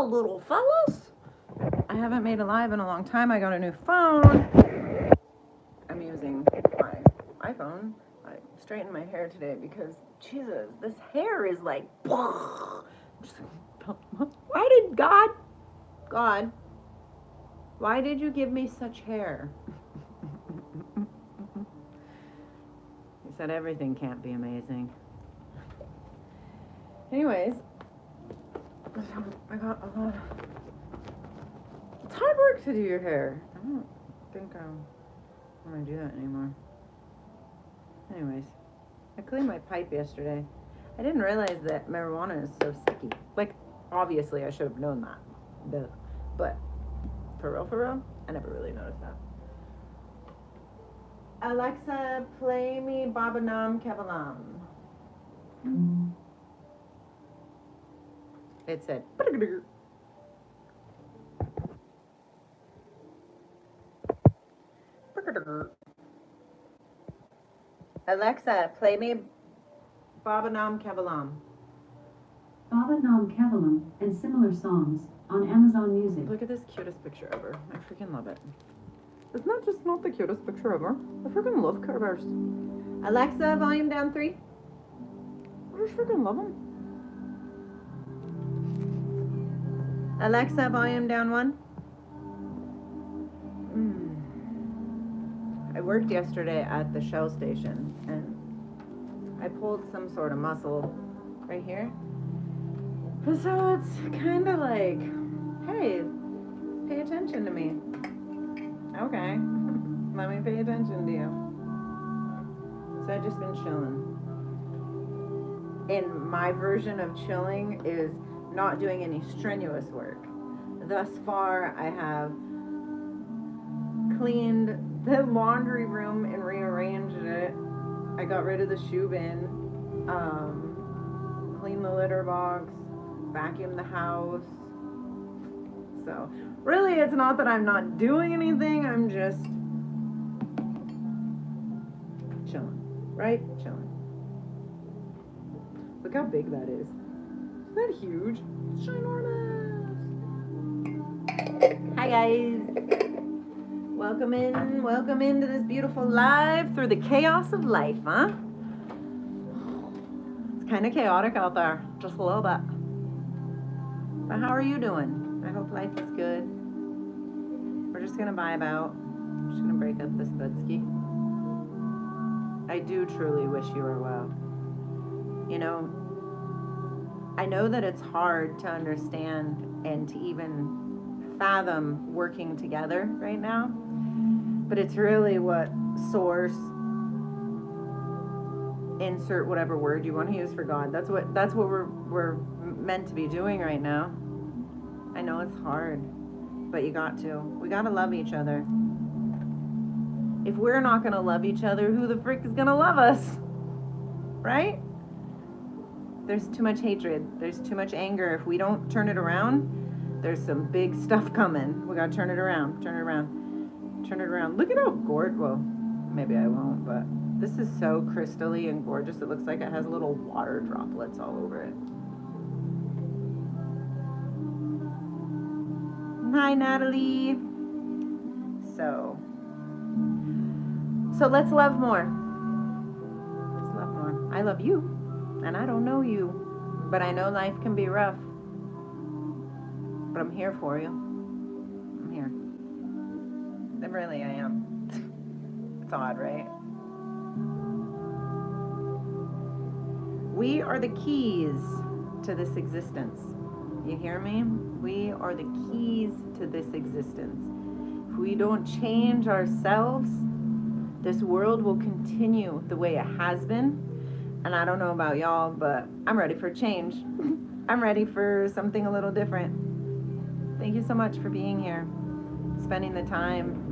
Hello, little fellas. I haven't made a live in a long time. I got a new phone. I'm using my iPhone. I straightened my hair today because, Jesus, this hair is like, why did God, why did you give me such hair? He said everything can't be amazing. Anyways, I got a lot. It's hard work to do your hair. I don't think I want to do that anymore. Anyways, I cleaned my pipe yesterday. I didn't realize that marijuana is so sticky. Like, obviously, I should have known that. Duh. But for real, I never really noticed that. Alexa, play me Baba Nam Kevalam. It said. Alexa, play me Baba Nam Kevalam. Baba Nam Kevalam and similar songs on Amazon Music. Look at this cutest picture ever. I freaking love it. Isn't that just not the cutest picture ever? I freaking love Care Bears. Alexa, volume down 3. I just freaking love them. Alexa, volume down 1. I worked yesterday at the Shell station and I pulled some sort of muscle right here. So it's kind of like, hey, pay attention to me. Okay, let me pay attention to you. So I've just been chilling. And my version of chilling is not doing any strenuous work. Thus far, I have cleaned the laundry room and rearranged it. I got rid of the shoe bin, cleaned the litter box, vacuumed the house. So really, it's not that I'm not doing anything, I'm just chilling, right? Chilling. Look how big that is. Isn't that huge? It's ginormous. Hi guys. Welcome into this beautiful live through the chaos of life, huh? It's kind of chaotic out there, just a little bit. But how are you doing? I hope life is good. We're just gonna vibe out. I'm just gonna break up this budski. I do truly wish you were well. You know, I know that it's hard to understand and to even fathom working together right now, but it's really what source, insert whatever word you want to use for God. That's what we're meant to be doing right now. I know it's hard, but we got to love each other. If we're not gonna love each other, who the frick is gonna love us? Right? There's too much hatred. There's too much anger. If we don't turn it around, there's some big stuff coming. We gotta turn it around. Turn it around. Look at how gorgeous. Well, maybe I won't, but this is so crystally and gorgeous. It looks like it has little water droplets all over it. Hi, Natalie. So let's love more. Let's love more. I love you, and I don't know you, but I know life can be rough. But I'm here for you. I'm here. Really, I am. It's odd, right? We are the keys to this existence. You hear me? We are the keys to this existence. If we don't change ourselves, this world will continue the way it has been. And I don't know about y'all, but I'm ready for change. I'm ready for something a little different. Thank you so much for being here, spending the time,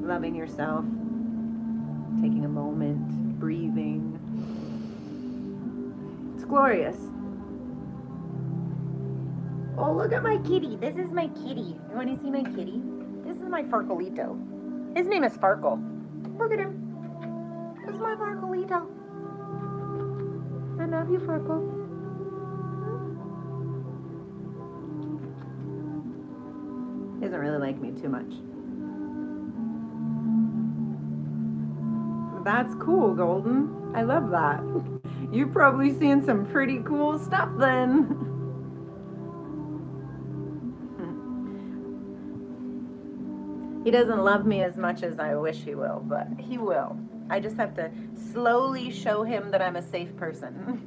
loving yourself, taking a moment, breathing. It's glorious. Oh, look at my kitty. This is my kitty. You want to see my kitty? This is my Farcolito. His name is Farkle. Look at him. This is my Farcolito. I love you, Farkle. He doesn't really like me too much. That's cool, Golden. I love that. You've probably seen some pretty cool stuff then. He doesn't love me as much as I wish he will, but he will. I just have to slowly show him that I'm a safe person.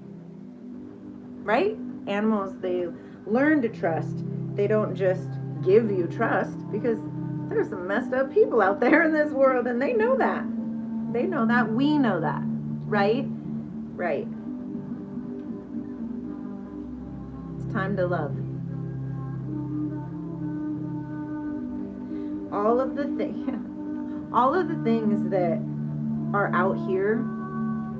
Right? Animals, they learn to trust. They don't just give you trust, because there's some messed up people out there in this world, and they know that. They know that. We know that. Right? Right. It's time to love. All of the things that are out here,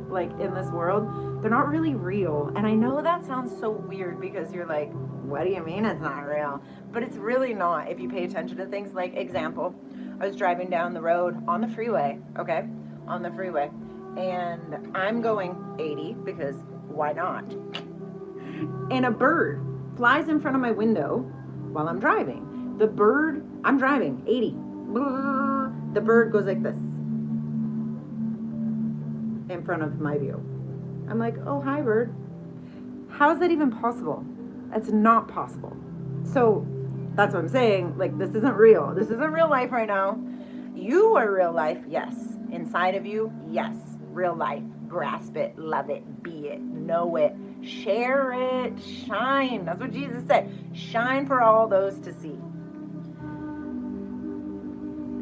like in this world, they're not really real. And I know that sounds so weird, because you're like, what do you mean it's not real? But it's really not if you pay attention to things. Like, example, I was driving down the road on the freeway, okay? On the freeway. And I'm going 80, because why not? And a bird flies in front of my window while I'm driving. The bird, I'm driving 80. The bird goes like this in front of my view. I'm like, oh, hi, bird. How is that even possible? That's not possible. So that's what I'm saying. Like, this isn't real. This isn't real life right now. You are real life, yes. Inside of you, yes. Real life. Grasp it, love it, be it, know it, share it, shine. That's what Jesus said. Shine for all those to see.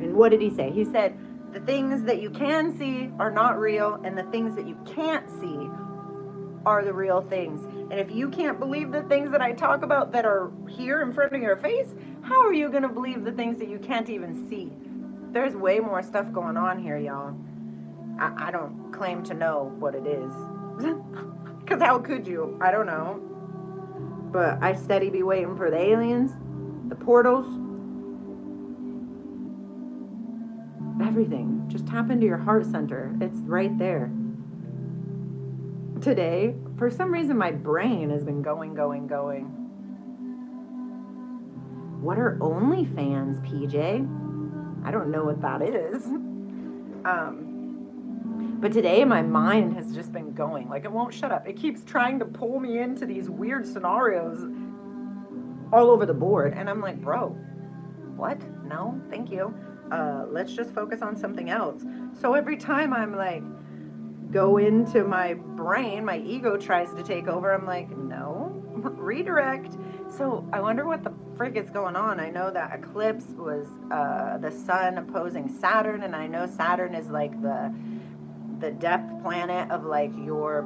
And what did he say? He said, the things that you can see are not real, and the things that you can't see are the real things. And if you can't believe the things that I talk about that are here in front of your face, how are you going to believe the things that you can't even see? There's way more stuff going on here, y'all. I don't claim to know what it is. Because how could you? I don't know. But I steady be waiting for the aliens, the portals, everything. Just tap into your heart center. It's right there. Today, for some reason, my brain has been going. What are OnlyFans, PJ? I don't know what that is. But today my mind has just been going. Like, it won't shut up. It keeps trying to pull me into these weird scenarios all over the board. And I'm like, bro, what? No, thank you. Let's just focus on something else. So every time I'm like, go into my brain, my ego tries to take over. I'm like, no, redirect. So I wonder what the frick is going on. I know that eclipse was the sun opposing Saturn, and I know Saturn is like the depth planet of like your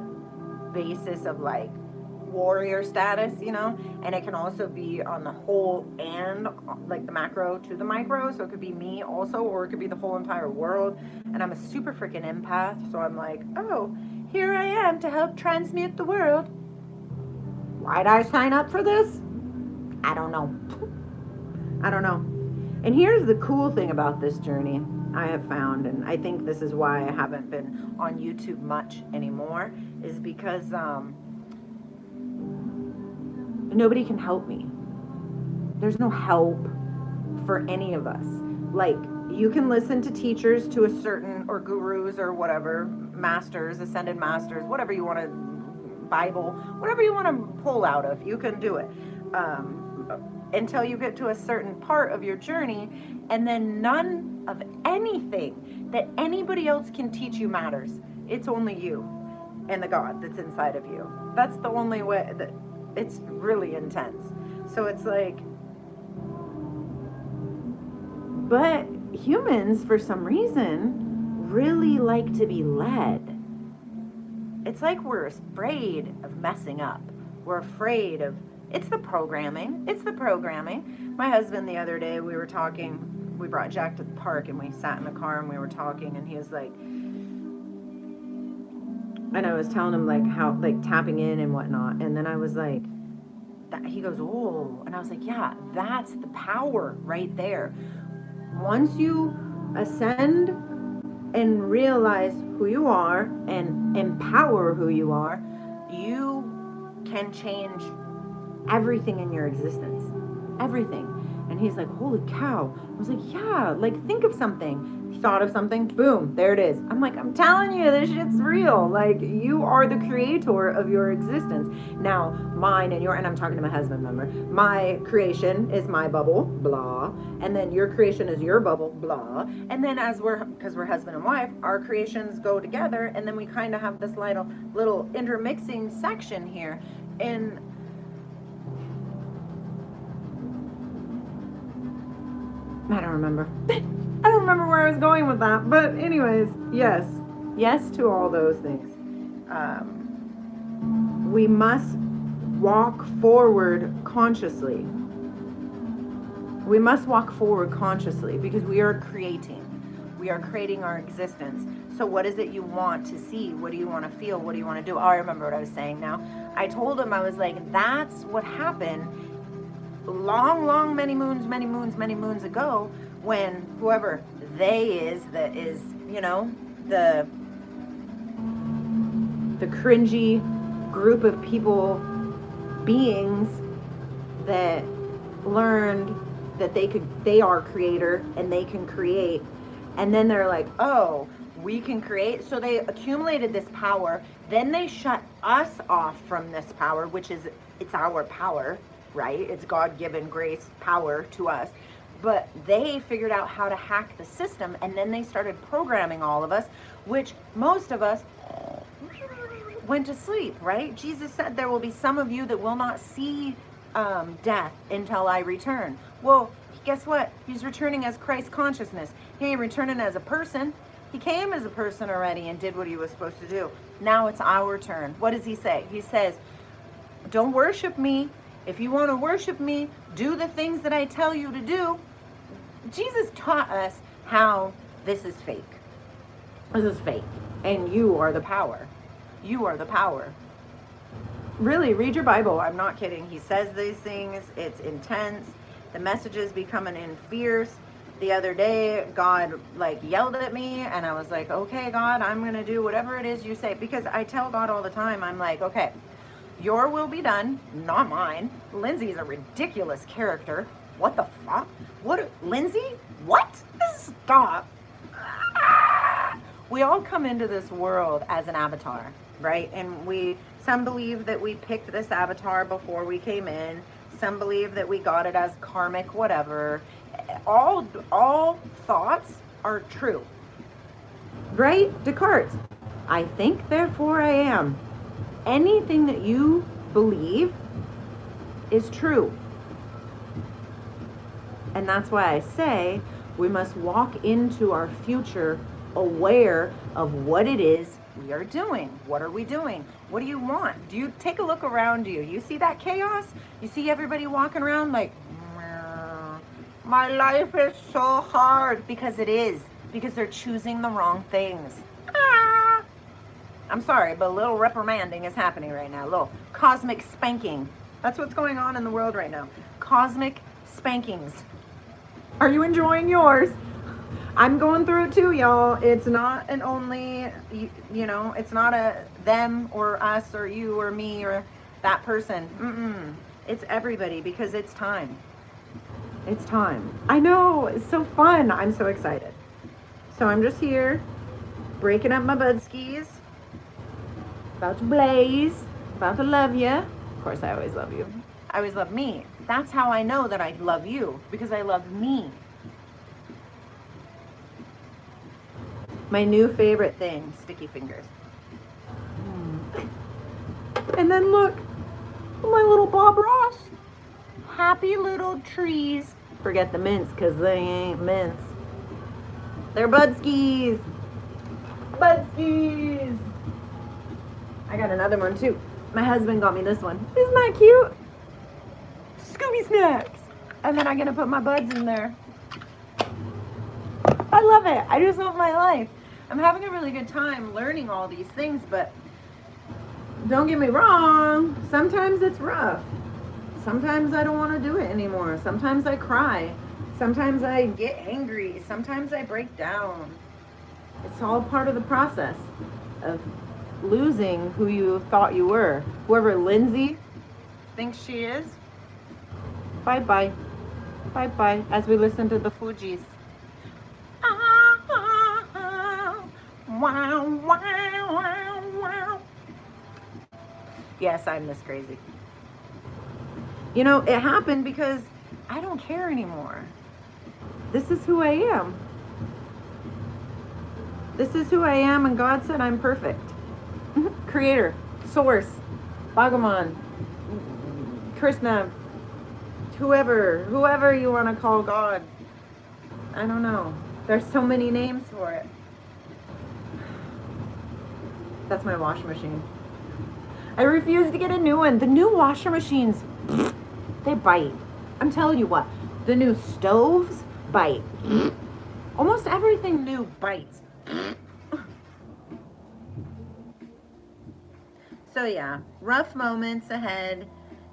basis of like warrior status, you know, and it can also be on the whole and like the macro to the micro. So it could be me also, or it could be the whole entire world. And I'm a super freaking empath, so I'm like, oh, here I am to help transmute the world. Why'd I sign up for this? I don't know. And here's the cool thing about this journey I have found, and I think this is why I haven't been on YouTube much anymore, is because nobody can help me. There's no help for any of us. Like, you can listen to teachers to a certain, or gurus or whatever, masters, ascended masters, whatever you want to, Bible, whatever you want to pull out of, you can do it. Until you get to a certain part of your journey, and then none of anything that anybody else can teach you matters. It's only you and the God that's inside of you. That's the only way. That it's really intense. So it's like, but humans, for some reason, really like to be led. It's like we're afraid of messing up. We're afraid of, it's the programming. My husband, the other day, we were talking, we brought Jack to the park, and we sat in the car and we were talking, and he was like, and I was telling him like how, like tapping in and whatnot. And then I was like, he goes, oh, and I was like, yeah, that's the power right there. Once you ascend and realize who you are and empower who you are, you can change everything in your existence. Everything. And he's like, holy cow. I was like, yeah, like think of something. He thought of something, boom, there it is. I'm like, I'm telling you, this shit's real. Like, you are the creator of your existence. Now, mine and and I'm talking to my husband, remember? My creation is my bubble, blah. And then your creation is your bubble, blah. And then because we're husband and wife, our creations go together, and then we kind of have this little intermixing section here. And I don't remember. I don't remember where I was going with that. But anyways, yes. Yes to all those things. We must walk forward consciously. We must walk forward consciously because we are creating. We are creating our existence. So what is it you want to see? What do you want to feel? What do you want to do? Oh, I remember what I was saying now. I told him, I was like, that's what happened many moons ago, when whoever they is, that is, you know, the cringy group of beings that learned that they are creator and they can create, and then they're like, oh, we can create. So they accumulated this power, then they shut us off from this power, which is, it's our power, right? It's God-given grace power to us. But they figured out how to hack the system, and then they started programming all of us, which most of us went to sleep, right? Jesus said there will be some of you that will not see death until I return. Well, guess what? He's returning as Christ consciousness. He ain't returning as a person. He came as a person already and did what he was supposed to do. Now it's our turn. What does he say? He says, don't worship me. If you want to worship me, do the things that I tell you to do. Jesus taught us how this is fake. This is fake. And you are the power. You are the power. Really, read your Bible. I'm not kidding. He says these things. It's intense. The messages becoming in fierce. The other day, God yelled at me, and I was like, okay, God, I'm going to do whatever it is you say. Because I tell God all the time, I'm like, okay, your will be done, not mine. Lindsay's a ridiculous character. What the fuck? What? Lindsay? What? Stop. We all come into this world as an avatar, right? And some believe that we picked this avatar before we came in. Some believe that we got it as karmic, whatever. All thoughts are true, right? Descartes. I think, therefore I am. Anything that you believe is true. And that's why I say we must walk into our future aware of what it is we are doing. What are we doing? What do you want? Do you take a look around you? You see that chaos? You see everybody walking around like, my life is so hard. Because it is. Because they're choosing the wrong things. I'm sorry, but a little reprimanding is happening right now. A little cosmic spanking. That's what's going on in the world right now. Cosmic spankings. Are you enjoying yours? I'm going through it too, y'all. It's not an only, it's not a them or us or you or me or that person. It's everybody, because it's time. It's time. I know, it's so fun. I'm so excited. So I'm just here, breaking up my bud skis. About to blaze. About to love you. Of course, I always love you. I always love me. That's how I know that I love you, because I love me. My new favorite thing, sticky fingers. And then look, my little Bob Ross. Happy little trees. Forget the mints, because they ain't mints. They're Budskis. Budskis. I got another one too. My husband got me this one. Isn't that cute? Scooby Snacks. And then I'm going to put my buds in there. I love it. I just love my life. I'm having a really good time learning all these things, but don't get me wrong. Sometimes it's rough. Sometimes I don't want to do it anymore. Sometimes I cry. Sometimes I get angry. Sometimes I break down. It's all part of the process of losing who you thought you were. Whoever Lindsay thinks she is, bye-bye. Bye-bye as we listen to the Fugees. Wow, wow, wow, wow. Yes, I'm this crazy. You know, it happened because I don't care anymore. This is who I am. This is who I am, and God said I'm perfect. Creator, Source, Bhagavan, Krishna, whoever you want to call God. I don't know. There's so many names for it. That's my washing machine. I refuse to get a new one. The new washer machines, they bite. I'm telling you what, the new stoves bite. Almost everything new bites. So yeah, rough moments ahead.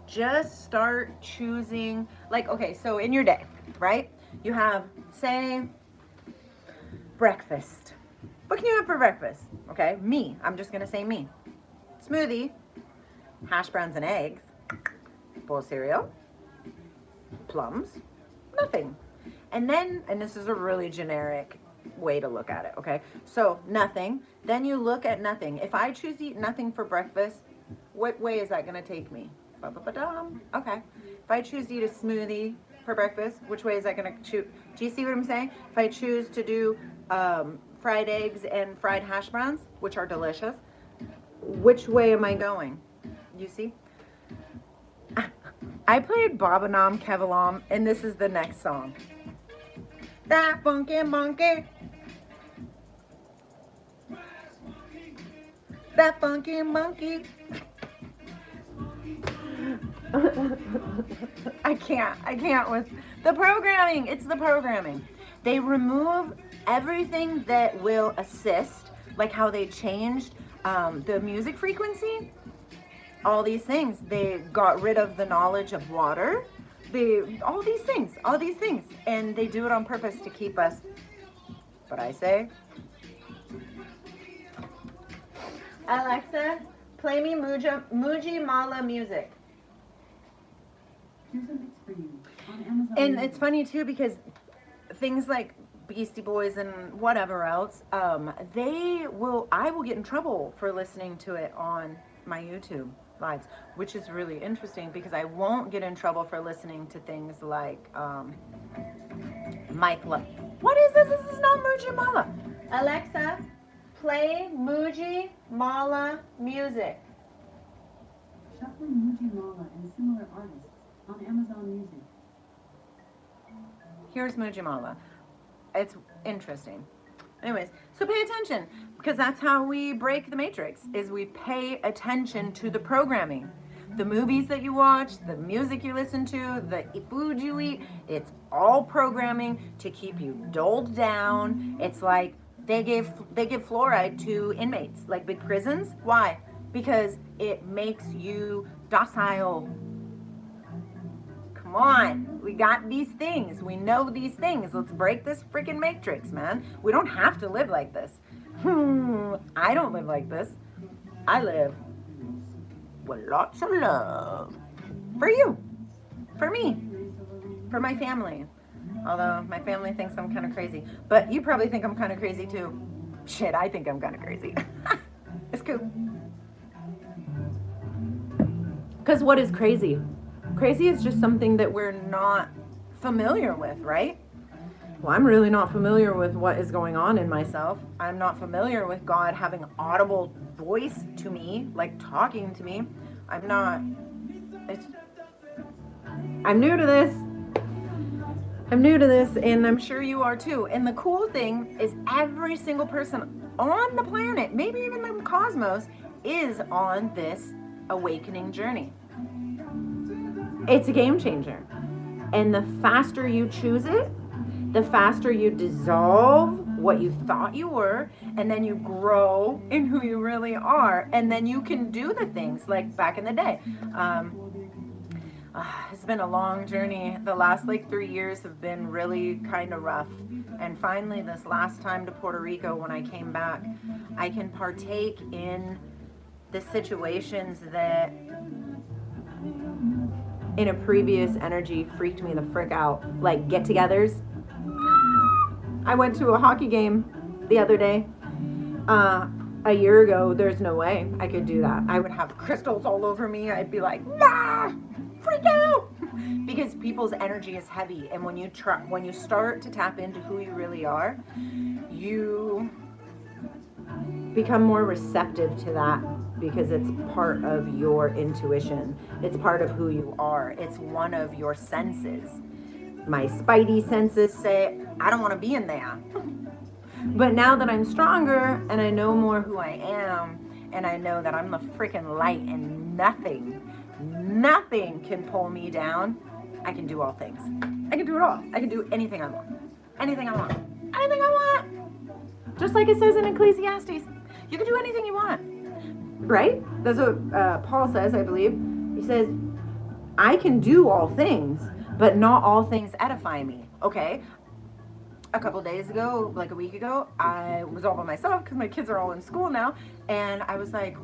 Just start choosing, like, okay, so in your day, right? You have, say, breakfast. What can you have for breakfast? Okay, me. I'm just gonna say me. Smoothie, hash browns and eggs, bowl of cereal, plums, nothing. And then, and this is a really generic way to look at it, okay? So nothing, then you look at nothing. If I choose to eat nothing for breakfast, what way is that gonna take me? Ba-ba-ba-dum. Okay. If I choose to eat a smoothie for breakfast, which way is that gonna choose? Do you see what I'm saying? If I choose to do fried eggs and fried hash browns, which are delicious, which way am I going? You see? I played Baba Nam Kevalam, and this is the next song. That funky monkey. That funky monkey. I can't with the programming. It's the programming. They remove everything that will assist, like how they changed the music frequency. All these things. They got rid of the knowledge of water. All these things. And they do it on purpose to keep us, what I say, Alexa, play me Muji Mala music. Here's a mix for you on Amazon. And Music. it's funny too because things like Beastie Boys and whatever else, I will get in trouble for listening to it on my YouTube lives, which is really interesting because I won't get in trouble for listening to things like Mike Love. What is this? This is not Muji Mala. Alexa, play Muji Mala music. Shuffling Muji Mala and similar artists on Amazon Music. Here's Muji Mala. It's interesting. Anyways, so pay attention because that's how we break the matrix is we pay attention to the programming. The movies that you watch, the music you listen to, the food you eat, it's all programming to keep you dulled down. It's like they give fluoride to inmates, like big prisons. Why? Because it makes you docile. Come on, we got these things. We know these things. Let's break this freaking matrix, man. We don't have to live like this. I don't live like this. I live with lots of love. For you. For me. For my family. Although my family thinks I'm kind of crazy. But you probably think I'm kind of crazy too. Shit, I think I'm kind of crazy. It's cool. Because what is crazy? Crazy is just something that we're not familiar with, right? Well, I'm really not familiar with what is going on in myself. I'm not familiar with God having audible voice to me, like talking to me. I'm new to this. And I'm sure you are too. And the cool thing is every single person on the planet, maybe even the cosmos, is on this awakening journey. It's a game changer. And the faster you choose it, the faster you dissolve what you thought you were, and then you grow in who you really are, and then you can do the things like back in the day. It's been a long journey. The last 3 years have been really kind of rough. And finally, this last time to Puerto Rico, when I came back, I can partake in the situations that in a previous energy freaked me the frick out. Like get-togethers. I went to a hockey game the other day. A year ago, there's no way I could do that. I would have crystals all over me. I'd be like, nah, freak out. Because people's energy is heavy. And when you start to tap into who you really are, you become more receptive to that because it's part of your intuition. It's part of who you are. It's one of your senses. My spidey senses say, I don't want to be in there. But now that I'm stronger and I know more who I am, and I know that I'm the freaking light and nothing can pull me down, I can do all things. I can do it all. I can do anything I want. Anything I want. Anything I want. Just like it says in Ecclesiastes, you can do anything you want. Right? That's what Paul says, I believe. He says, I can do all things, but not all things edify me. Okay? A couple days ago, like a week ago, I was all by myself because my kids are all in school now, and I was like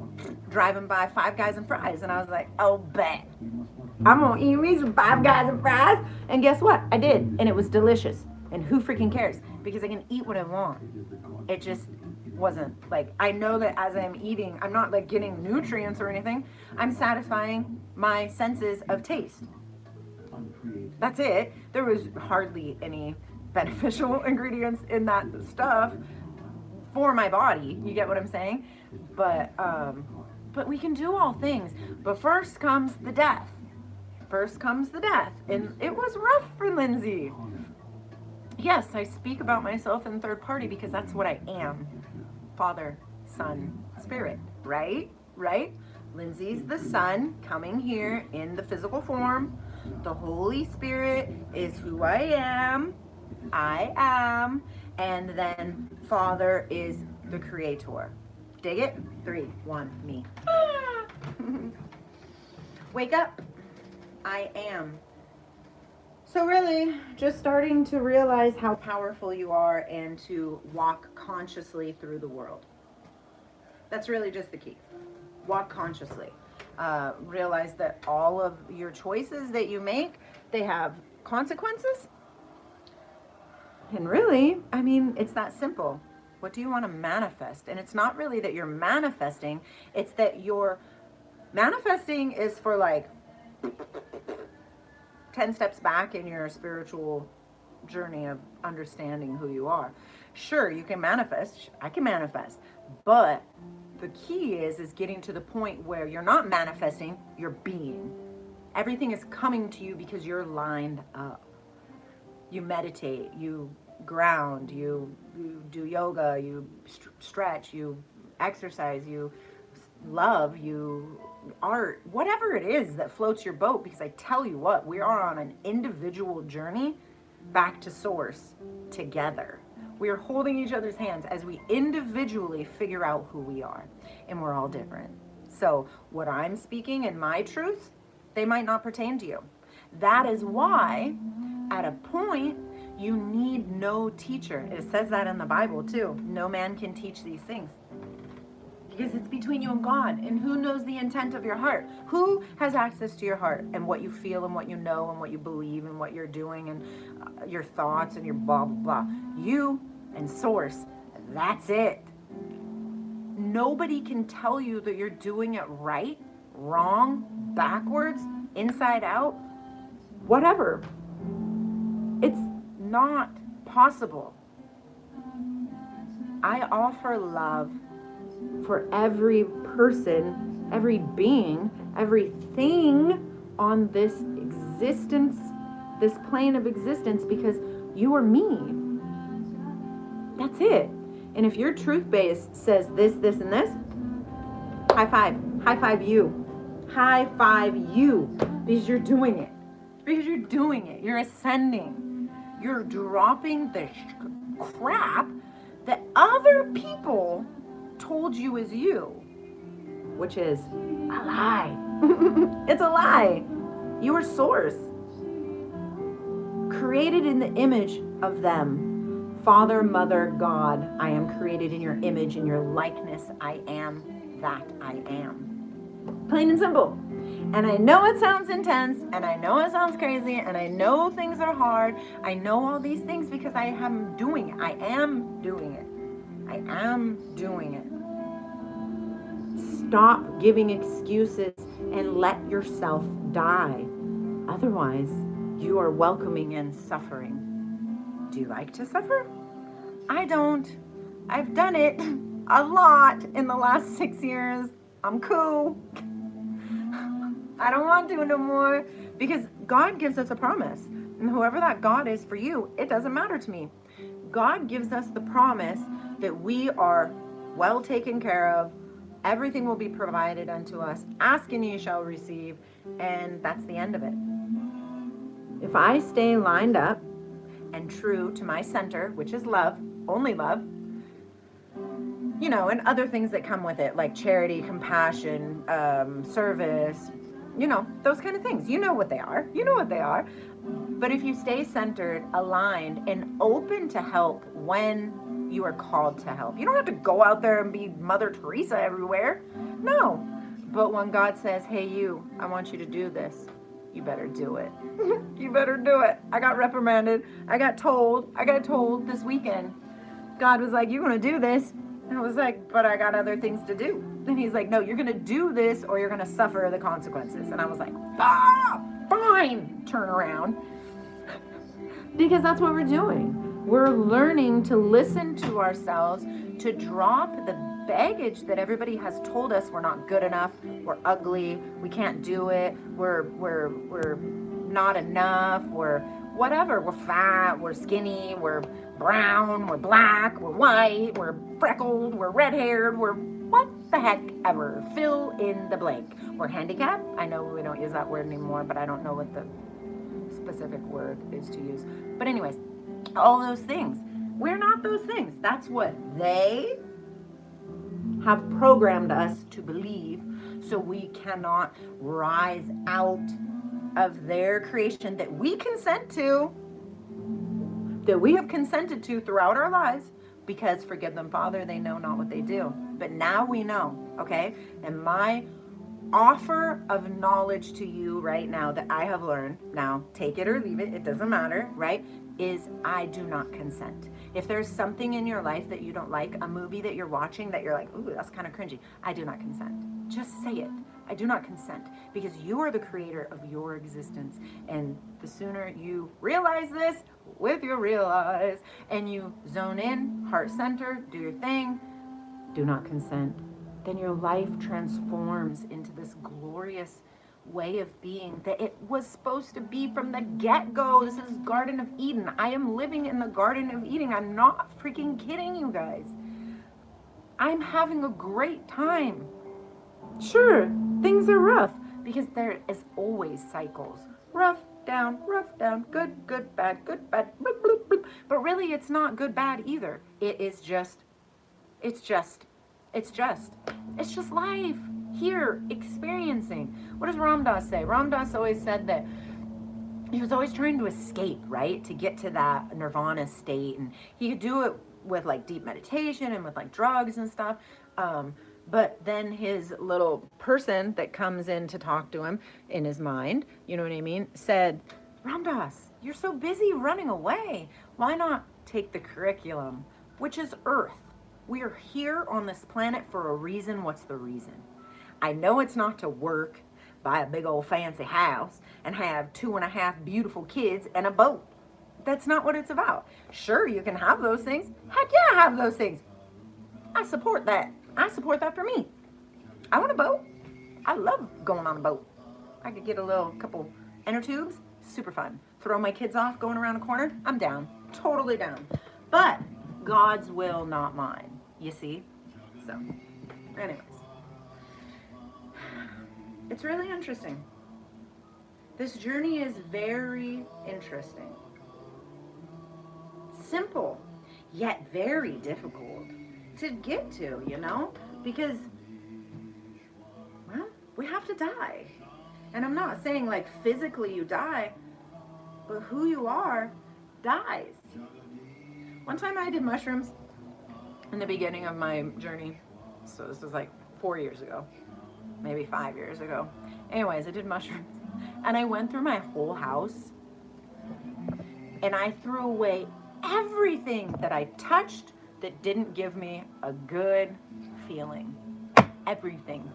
driving by Five Guys and Fries, and I was like, oh, bet I'm gonna eat me some Five Guys and Fries. And guess what? I did, and it was delicious. And who freaking cares? Because I can eat what I want. It just wasn't like, I know that as I'm eating, I'm not like getting nutrients or anything. I'm satisfying my senses of taste. That's it. There was hardly any beneficial ingredients in that stuff for my body. You get what I'm saying? But we can do all things. But first comes the death. First comes the death. And it was rough for Lindsay. Yes, I speak about myself in third party because that's what I am. Father, Son, Spirit. Right? Right? Lindsay's the Son coming here in the physical form. The Holy Spirit is who I am. And then Father is the Creator. Dig it? 3, 1, me. Wake up. I am. So really, just starting to realize how powerful you are and to walk consciously through the world. That's really just the key. Walk consciously. Realize that all of your choices that you make, they have consequences. And really, I mean, it's that simple. What do you want to manifest? And it's not really that you're manifesting, it's that you're manifesting is for like 10 steps back in your spiritual journey of understanding who you are. Sure, you can manifest. I can manifest. But the key is getting to the point where you're not manifesting, you're being. Everything is coming to you because you're lined up. You meditate, you ground, you do yoga, you stretch, you exercise, you love, you art, whatever it is that floats your boat. Because I tell you what, we are on an individual journey back to source together. We are holding each other's hands as we individually figure out who we are. And we're all different. So what I'm speaking and my truths, they might not pertain to you. That is why at a point you need no teacher. It says that in the Bible too. No man can teach these things. Because it's between you and God. And who knows the intent of your heart? Who has access to your heart and what you feel and what you know and what you believe and what you're doing and your thoughts and your blah, blah, blah. You and source. That's it. Nobody can tell you that you're doing it right, wrong, backwards, inside out, whatever. It's not possible. I offer love for every person, every being, everything on this existence, this plane of existence, because you are me. That's it. And if your truth base says this, this, and this, high five. High five you. High five you. Because you're doing it. Because you're doing it. You're ascending. You're dropping the crap that other people told you is you. Which is a lie. It's a lie. You are source. Created in the image of them. Father, Mother, God, I am created in your image, in your likeness. I am that I am. Plain and simple. And I know it sounds intense, and I know it sounds crazy, and I know things are hard. I know all these things because I am doing it. I am doing it. I am doing it. Stop giving excuses and let yourself die. Otherwise, you are welcoming in suffering. Do you like to suffer? I don't. I've done it a lot in the last 6 years. I'm cool. I don't want to no more because God gives us a promise. And whoever that God is for you, it doesn't matter to me. God gives us the promise that we are well taken care of. Everything will be provided unto us. Ask and ye shall receive. And that's the end of it. If I stay lined up and true to my center, which is love, only love, you know, and other things that come with it, like charity, compassion, service, you know, those kind of things. You know what they are. You know what they are. But if you stay centered, aligned, and open to help when you are called to help, you don't have to go out there and be Mother Teresa everywhere. No. But when God says, hey, you, I want you to do this, you better do it. You better do it. I got reprimanded. I got told this weekend. God was like, you're going to do this. And I was like, but I got other things to do. And he's like, no, you're going to do this or you're going to suffer the consequences. And I was like, fine, turn around. Because that's what we're doing. We're learning to listen to ourselves, to drop the baggage that everybody has told us we're not good enough, we're ugly, we can't do it, we're not enough, we're whatever, we're fat, we're skinny, we're brown, we're black, we're white, we're freckled, we're red-haired, we're what the heck ever. Fill in the blank. We're handicapped. I know we don't use that word anymore, but I don't know what the specific word is to use. But anyways, all those things. We're not those things. That's what they have programmed us to believe, so we cannot rise out of their creation that we consent to, that we have consented to throughout our lives, because forgive them, Father, they know not what they do. But now we know, okay? And my offer of knowledge to you right now that I have learned, now take it or leave it, it doesn't matter, right? Is I do not consent. If there's something in your life that you don't like, a movie that you're watching that you're like, ooh, that's kind of cringy, I do not consent. Just say it. I do not consent, because you are the creator of your existence. And the sooner you realize this with your real eyes and you zone in, heart center, do your thing, do not consent, then your life transforms into this glorious way of being that it was supposed to be from the get-go. This is Garden of Eden. I am living in the Garden of Eden. I'm not freaking kidding you guys. I'm having a great time. Sure, things are rough because there is always cycles. Rough, down, good, bad, bloop, bloop, bloop. But really it's not good, bad either. It's just life here, experiencing. What does Ram Dass say? Ram Dass always said that he was always trying to escape, right? To get to that nirvana state. And he could do it with like deep meditation and with like drugs and stuff. But then his little person that comes in to talk to him in his mind, you know what I mean, said, Ram Dass, you're so busy running away. Why not take the curriculum, which is Earth? We are here on this planet for a reason. What's the reason? I know it's not to work, buy a big old fancy house, and have 2.5 beautiful kids and a boat. That's not what it's about. Sure, you can have those things. Heck yeah, have those things. I support that. I support that for me. I want a boat. I love going on a boat. I could get a couple inner tubes. Super fun. Throw my kids off going around a corner. I'm down. Totally down. But God's will, not mine. You see? So, anyways. It's really interesting. This journey is very interesting. Simple, yet very difficult to get to, you know? Because, well, we have to die. And I'm not saying like physically you die, but who you are dies. One time I did mushrooms in the beginning of my journey. So this was like 4 years ago, maybe 5 years ago. Anyways, I did mushrooms. And I went through my whole house and I threw away everything that I touched that didn't give me a good feeling. Everything.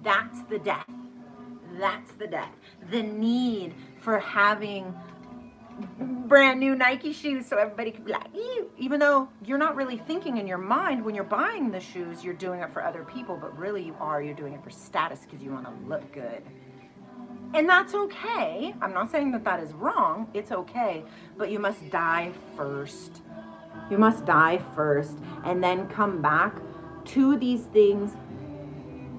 That's the death. That's the death. The need for having brand new Nike shoes so everybody can be like, ew. Even though you're not really thinking in your mind when you're buying the shoes, you're doing it for other people, but really you're doing it for status because you want to look good. And that's okay. I'm not saying that that is wrong. It's okay. But you must die first. You must die first and then come back to these things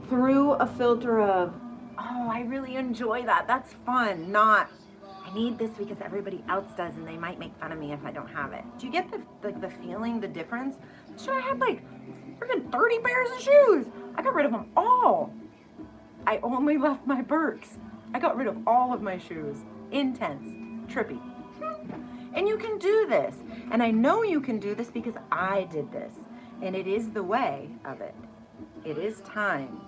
through a filter of, oh, I really enjoy that. That's fun. Not, I need this because everybody else does and they might make fun of me if I don't have it. Do you get the feeling, the difference? Sure, I had like freaking 30 pairs of shoes. I got rid of them all. I only left my Birks. I got rid of all of my shoes. Intense. Trippy. And you can do this. And I know you can do this because I did this. And it is the way of it. It is time.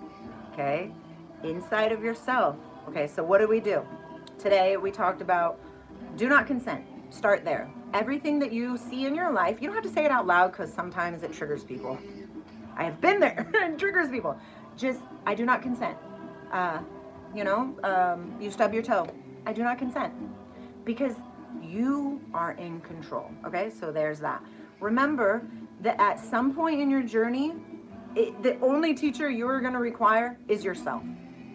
Okay? Inside of yourself. Okay, so what do we do? Today we talked about do not consent. Start there. Everything that you see in your life, you don't have to say it out loud because sometimes it triggers people. I have been there and triggers people. Just, I do not consent. You stub your toe. I do not consent. Because you are in control. Okay, so there's that. Remember that at some point in your journey, the only teacher you're going to require is yourself,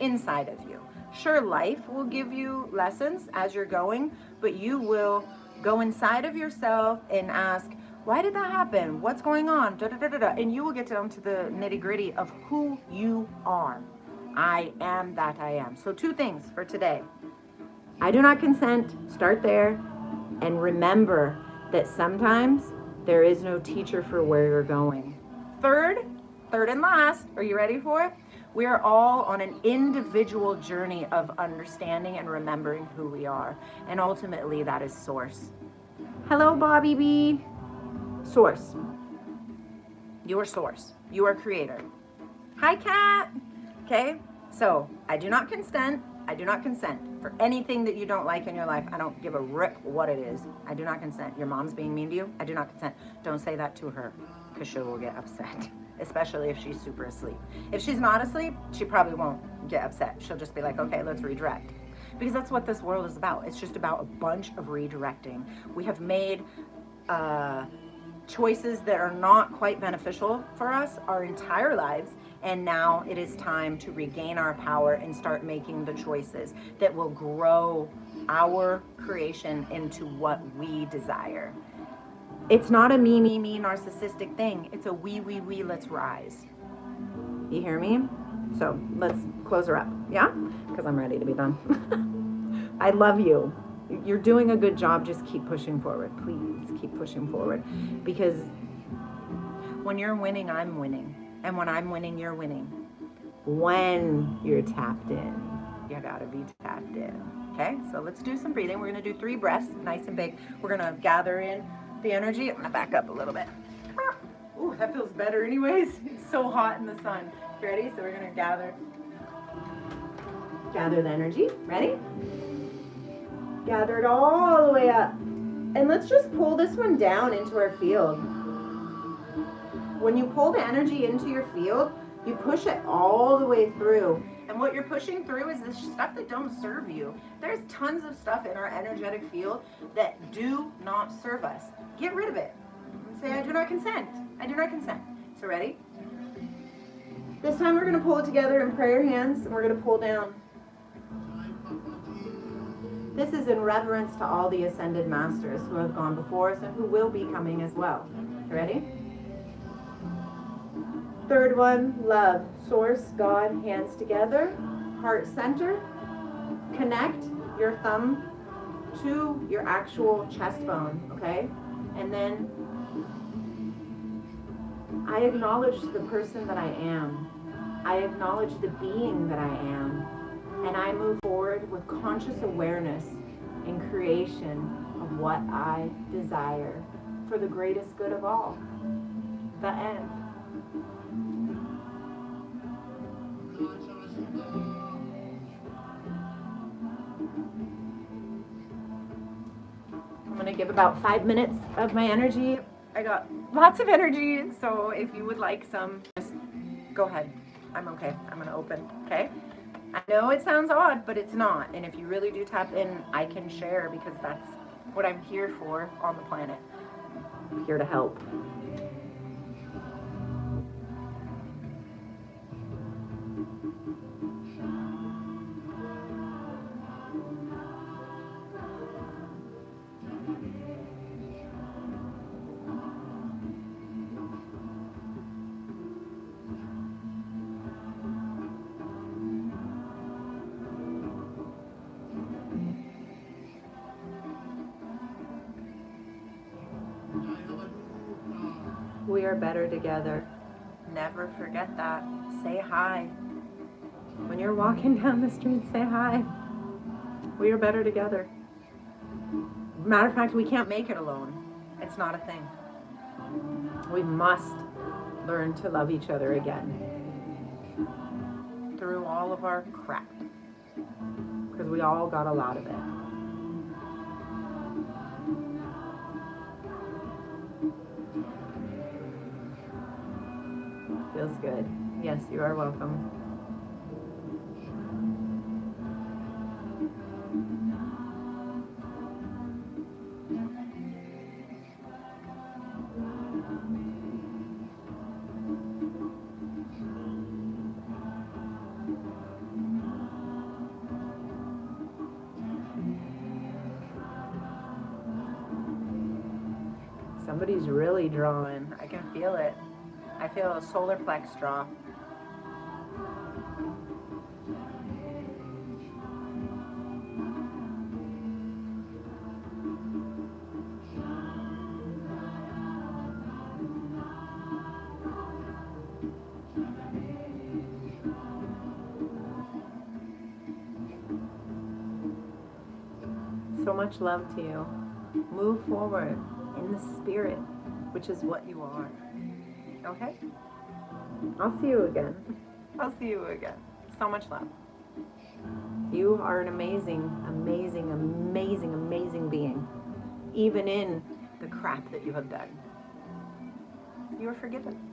inside of you. Sure, life will give you lessons as you're going, but you will go inside of yourself and ask, why did that happen? What's going on? Da, da, da, da, da. And you will get down to the nitty-gritty of who you are. I am that I am. So 2 things for today. I do not consent. Start there. And remember that sometimes there is no teacher for where you're going. Third and last, are you ready for it? We are all on an individual journey of understanding and remembering who we are. And ultimately, that is Source. Hello, Bobby B. Source. You are Source. You are Creator. Hi, Kat. Okay? So, I do not consent. I do not consent for anything that you don't like in your life. I don't give a rip what it is. I do not consent. Your mom's being mean to you. I do not consent. Don't say that to her because she will get upset, especially if she's super asleep. If she's not asleep, she probably won't get upset. She'll just be like, okay, let's redirect. Because that's what this world is about. It's just about a bunch of redirecting. We have made choices that are not quite beneficial for us our entire lives. And now it is time to regain our power and start making the choices that will grow our creation into what we desire. It's not a me narcissistic thing. It's a we, let's rise. You hear me? So let's close her up, yeah? Because I'm ready to be done. I love you. You're doing a good job. Just keep pushing forward. Please keep pushing forward. Because when you're winning, I'm winning. And when I'm winning, you're winning. When you're tapped in, you gotta be tapped in. Okay, so let's do some breathing. We're gonna do 3 breaths, nice and big. We're gonna gather in the energy. I'm gonna back up a little bit. Ooh, that feels better anyways. It's so hot in the sun. Ready? So we're gonna gather the energy. Ready? Gather it all the way up. And let's just pull this one down into our field. When you pull the energy into your field, you push it all the way through. And what you're pushing through is this stuff that don't serve you. There's tons of stuff in our energetic field that do not serve us. Get rid of it. Say, I do not consent. I do not consent. So ready? This time we're going to pull it together in prayer hands, and we're going to pull down. This is in reverence to all the ascended masters who have gone before us and who will be coming as well. You ready? 3rd one, love. Source, God, hands together, heart center. Connect your thumb to your actual chest bone, okay? And then I acknowledge the person that I am. I acknowledge the being that I am. And I move forward with conscious awareness and creation of what I desire for the greatest good of all. The end. gonna give about 5 minutes of my energy. I got lots of energy, so if you would like some, just go ahead. I'm okay. I'm gonna open, okay? I know it sounds odd, but it's not. And if you really do tap in, I can share because that's what I'm here for on the planet. I'm here to help. We are better together. Never forget that. Say hi. When you're walking down the street, say hi. We are better together. Matter of fact, we can't make it alone. It's not a thing. We must learn to love each other again through all of our crap, because we all got a lot of it. Feels good. Yes, you are welcome. Somebody's really drawing. I can feel it. I feel a solar plex draw. So much love to you. Move forward in the spirit, which is what you are. Okay? I'll see you again. I'll see you again. So much love. You are an amazing, amazing, amazing, amazing being. Even in the crap that you have done. You are forgiven.